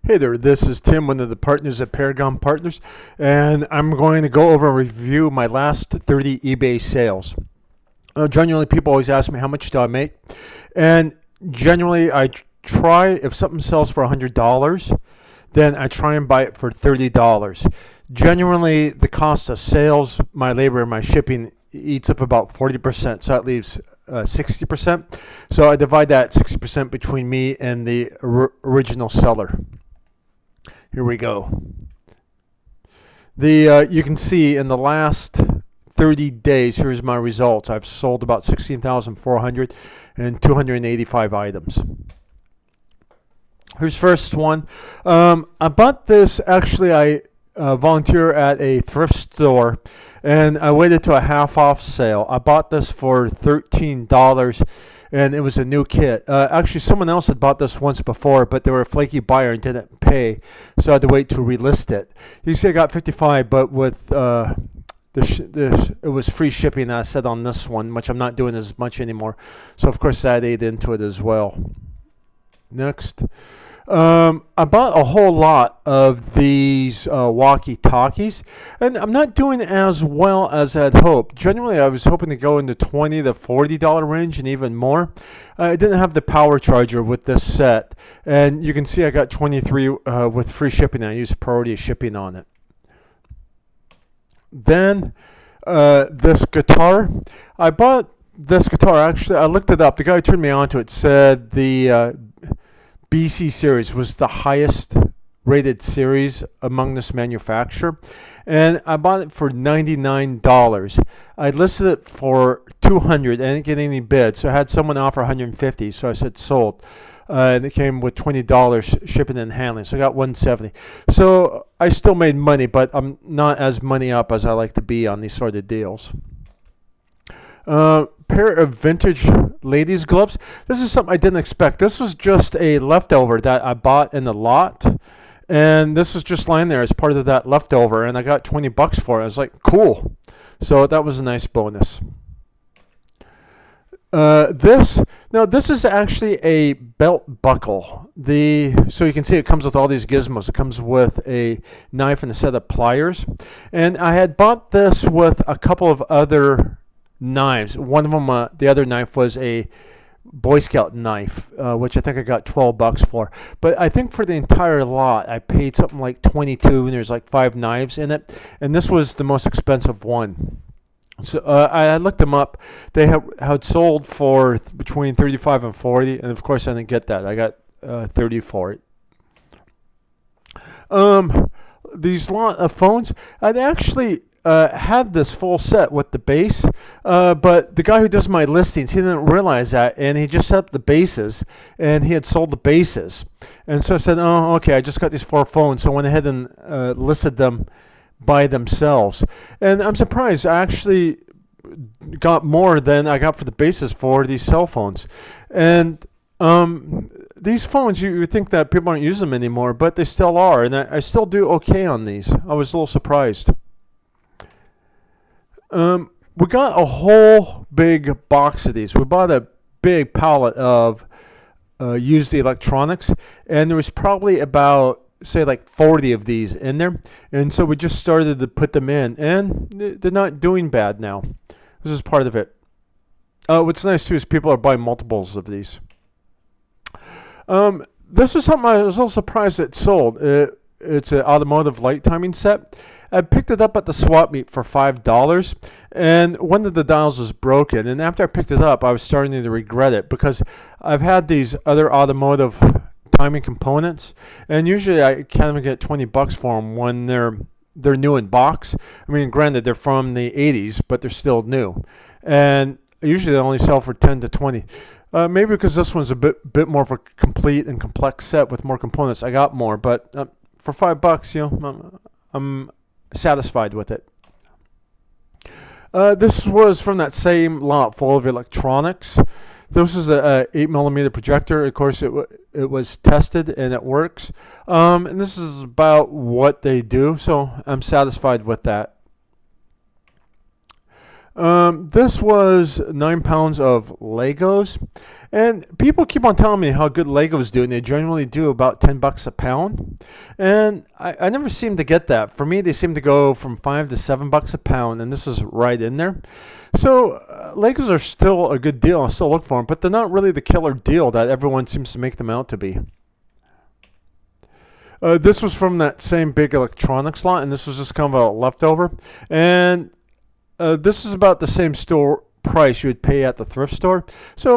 Hey there, this is Tim, one of the partners at Paragon Partners, and I'm going to go over and review my last 30 eBay sales. Generally, people always ask me how much do I make, and generally I try, if something sells for $100, then I try and buy it for $30. Generally, the cost of sales, my labor, and my shipping eats up about 40%, so that leaves 60%. So I divide that 60% between me and the original seller. Here we go. You can see in the last 30 days, here's my results. I've sold about 16,400 and 285 items. Here's first one. I bought this, actually I volunteer at a thrift store, and I waited to a half off sale. I bought this for $13, and it was a new kit. Actually, someone else had bought this once before, but they were a flaky buyer and didn't pay, so I had to wait to relist it. You see I got 55, but with it was free shipping, I said on this one, which I'm not doing as much anymore. So, of course, that ate into it as well. Next. I bought a whole lot of these walkie-talkies, and I'm not doing as well as I'd hoped. Generally, I was hoping to go in the $20 to $40 range and even more. I didn't have the power charger with this set, and you can see I got 23 with free shipping. I used priority shipping on it. Then this guitar. I bought this guitar. Actually, I looked it up. The guy who turned me on to it said the BC series was the highest rated series among this manufacturer, and I bought it for $99. I listed it for $200. I didn't get any bids, so I had someone offer $150, so I said sold. And it came with $20 shipping and handling, so I got $170. So I still made money, but I'm not as money up as I like to be on these sort of deals. Pair of vintage ladies gloves. This is something I didn't expect. This was just a leftover that I bought in the lot, and this was just lying there as part of that leftover, and I got $20 for it. I was like, cool. So that was a nice bonus. This is actually a belt buckle. So you can see it comes with all these gizmos. It comes with a knife and a set of pliers, and I had bought this with a couple of other knives. One of them, the other knife was a Boy Scout knife, which I think I got $12 for. But I think for the entire lot, I paid something like $22, and there's like 5 knives in it, and this was the most expensive one. So I looked them up. They had sold for between $35 and $40, and of course I didn't get that. I got $30 for it. These lot of phones, I'd actually had this full set with the base, but the guy who does my listings, he didn't realize that, and he just set up the bases, and he had sold the bases. And so I said, oh, okay, I just got these 4 phones, so I went ahead and listed them by themselves. And I'm surprised. I actually got more than I got for the bases for these cell phones. And these phones, you would think that people aren't using them anymore, but they still are, and I still do okay on these. I was a little surprised. We got a whole big box of these. We bought a big pallet of used electronics, and there was probably about, say, like 40 of these in there, and so we just started to put them in, and they're not doing bad now. This is part of it. What's nice too is people are buying multiples of these. This was something I was a little surprised it sold. It's an automotive light timing set. I picked it up at the swap meet for $5, and one of the dials was broken, and after I picked it up I was starting to regret it, because I've had these other automotive timing components, and usually I kind of get $20 for them when they're new in box. I mean, granted, they're from the 80s, but they're still new, and usually they only sell for 10 to 20. Maybe because this one's a bit more of a complete and complex set with more components, I got more, but for $5, you know, I'm satisfied with it. This was from that same lot full of electronics. This is a 8mm projector. Of course, it was tested and it works. And this is about what they do, so I'm satisfied with that. This was 9 pounds of Legos, and people keep on telling me how good Legos do, and they generally do about $10 a pound. And I never seem to get that. For me, they seem to go from $5 to $7 a pound, and this is right in there. So Legos are still a good deal. I still look for them, but they're not really the killer deal that everyone seems to make them out to be. This was from that same big electronics lot, and this was just kind of a leftover. And this is about the same store price you would pay at the thrift store. So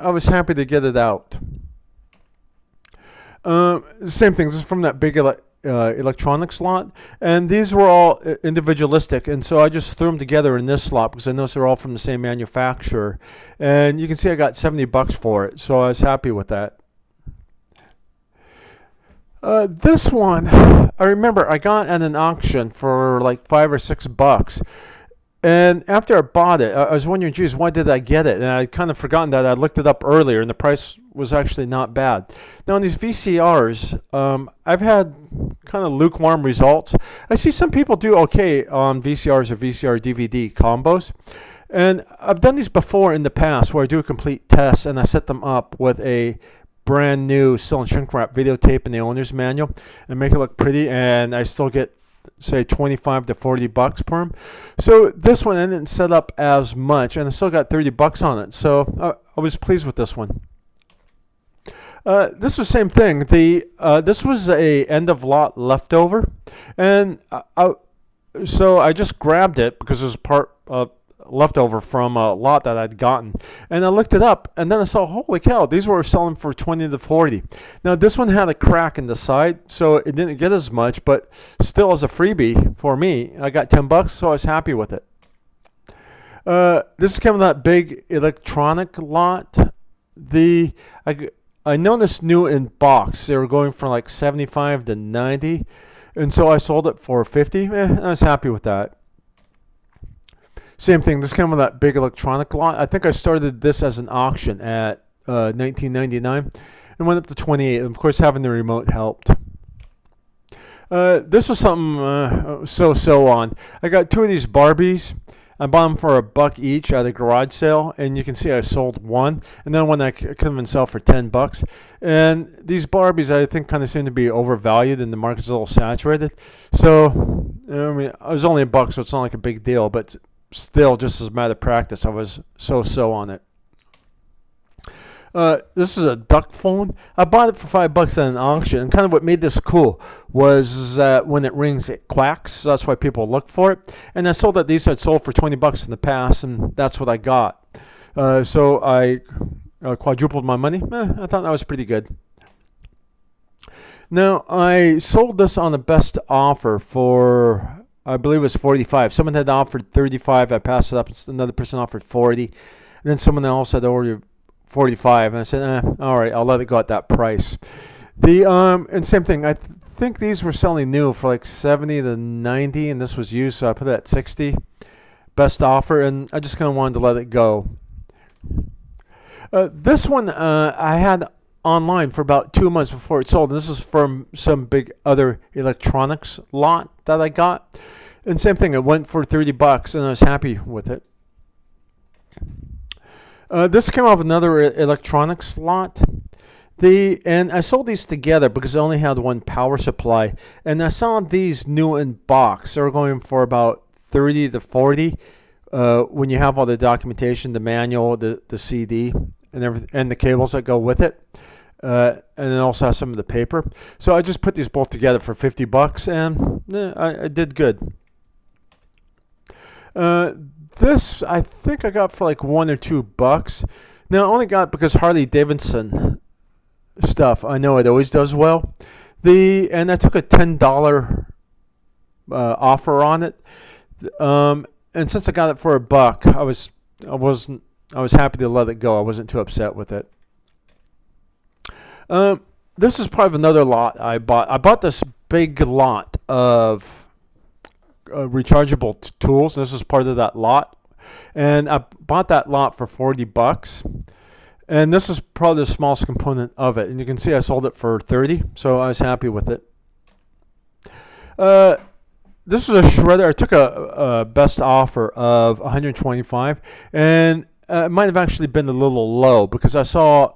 I was happy to get it out. Same thing. This is from that big electronics lot. And these were all individualistic. And so I just threw them together in this lot because I noticed they're all from the same manufacturer. And you can see I got $70 for it. So I was happy with that. This one, I remember I got at an auction for like $5 or $6. And after I bought it, I was wondering, geez, why did I get it? And I'd kind of forgotten that. I looked it up earlier, and the price was actually not bad. Now, on these VCRs, I've had kind of lukewarm results. I see some people do okay on VCRs or VCR DVD combos. And I've done these before in the past where I do a complete test, and I set them up with a brand new seal and shrink wrap videotape in the owner's manual and make it look pretty, and I still get say $25 to $40 per them. So this one I didn't set up as much, and I still got $30 on it. So I was pleased with this one. This was the same thing. This was a end of lot leftover, and so I just grabbed it because it was part leftover from a lot that I'd gotten, and I looked it up, and then I saw, holy cow, these were selling for $20 to $40. Now this one had a crack in the side, so it didn't get as much, but still as a freebie for me, I got $10, so I was happy with it. This is kind of that big electronic lot. I noticed new in box they were going from like 75 to 90, and so I sold it for 50. I was happy with that. Same thing. This came with that big electronic lot. I think I started this as an auction at $19.99 and went up to $28. Of course, having the remote helped. This was something so on. I got two of these Barbies. I bought them for $1 each at a garage sale, and you can see I sold one, and then one I could even sell for $10. And these Barbies, I think, kind of seem to be overvalued, and the market's a little saturated. So, I mean, it was only $1, so it's not like a big deal, but still, just as a matter of practice, I was so on it. This is a duck phone. I bought it for $5 at an auction, and kind of what made this cool was that when it rings, it quacks. So that's why people look for it. And I sold that these had sold for $20 in the past, and that's what I got. So I quadrupled my money. I thought that was pretty good. Now, I sold this on the best offer for, I believe it was $45. Someone had offered $35. I passed it up. Another person offered $40. And then someone else had ordered $45. And I said, all right, I'll let it go at that price. And same thing. I think these were selling new for like $70 to $90, and this was used, so I put it at $60. Best offer, and I just kind of wanted to let it go. This one I had online for about 2 months before it sold, and this is from some big other electronics lot that I got. And same thing, it went for $30, and I was happy with it. This came off another electronics lot. And I sold these together because I only had one power supply. And I saw these new in box. They were going for about $30 to $40 when you have all the documentation, the manual, the CD, and everything, and the cables that go with it. And then also has some of the paper. So I just put these both together for $50, and I did good. This I think I got for like $1 or $2. Now I only got it because Harley Davidson stuff, I know it always does well. And I took a $10 offer on it. And since I got it for $1, I was happy to let it go. I wasn't too upset with it. This is probably another lot I bought. I bought this big lot of rechargeable tools. This is part of that lot, and I bought that lot for $40. And this is probably the smallest component of it. And you can see I sold it for $30, so I was happy with it. this was a shredder. I took a best offer of 125, and it might have actually been a little low because I saw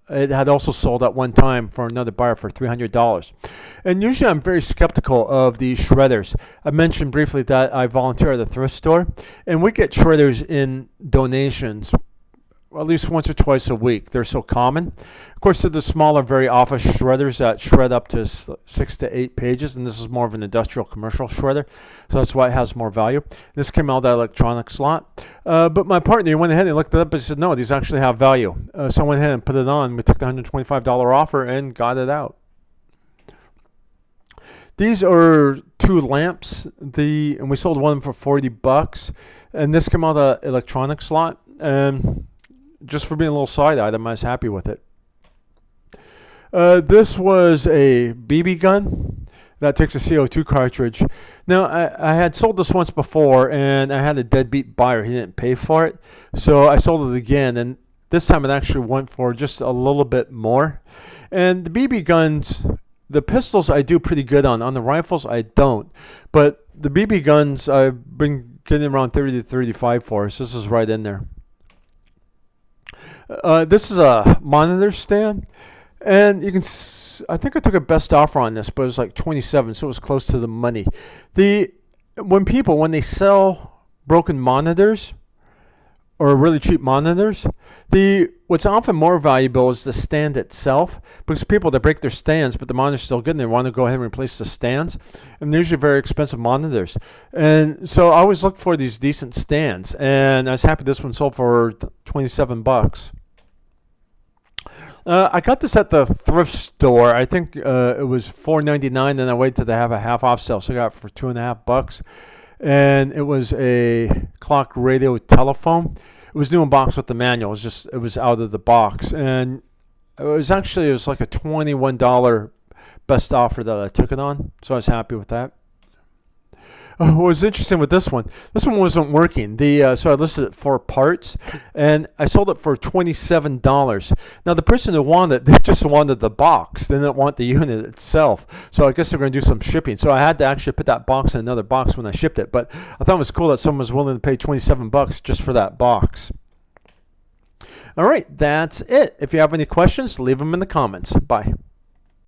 it had also sold at one time for another buyer for $300. And usually I'm very skeptical of these shredders. I mentioned briefly that I volunteer at a thrift store, and we get shredders in donations at least once or twice a week. They're so common. Of course, they're the smaller, very office shredders that shred up to 6 to 8 pages, and this is more of an industrial commercial shredder, so that's why it has more value. This came out of that electronics lot. But my partner went ahead and looked it up and said, no, these actually have value. So I went ahead and put it on. We took the $125 offer and got it out. These are 2 lamps, and we sold one for $40, and this came out of the electronics lot. And just for being a little side item, I was happy with it. This was a BB gun that takes a CO2 cartridge. Now, I had sold this once before, and I had a deadbeat buyer. He didn't pay for it, so I sold it again, and this time it actually went for just a little bit more. And the BB guns, the pistols I do pretty good on. On the rifles, I don't. But the BB guns, I've been getting around 30 to 35 for, so this is right in there. This is a monitor stand, and you can I think I took a best offer on this, but it was like 27, so it was close to the money. When they sell broken monitors or really cheap monitors, what's often more valuable is the stand itself, because people that break their stands, but the monitor's still good, and they want to go ahead and replace the stands, and they're usually very expensive monitors. And so I always look for these decent stands, and I was happy this one sold for $27. I got this at the thrift store. I think it was $4.99, and I waited till they have a half off sale, so I got it for $2.50. And it was a clock radio telephone. It was new in box with the manual. It was out of the box, and it was like a $21 best offer that I took it on, so I was happy with that. What was interesting with this one wasn't working. So I listed it 4 parts, and I sold it for $27. Now the person who wanted it, they just wanted the box. They didn't want the unit itself. So I guess they're going to do some shipping. So I had to actually put that box in another box when I shipped it. But I thought it was cool that someone was willing to pay $27 just for that box. All right, that's it. If you have any questions, leave them in the comments. Bye.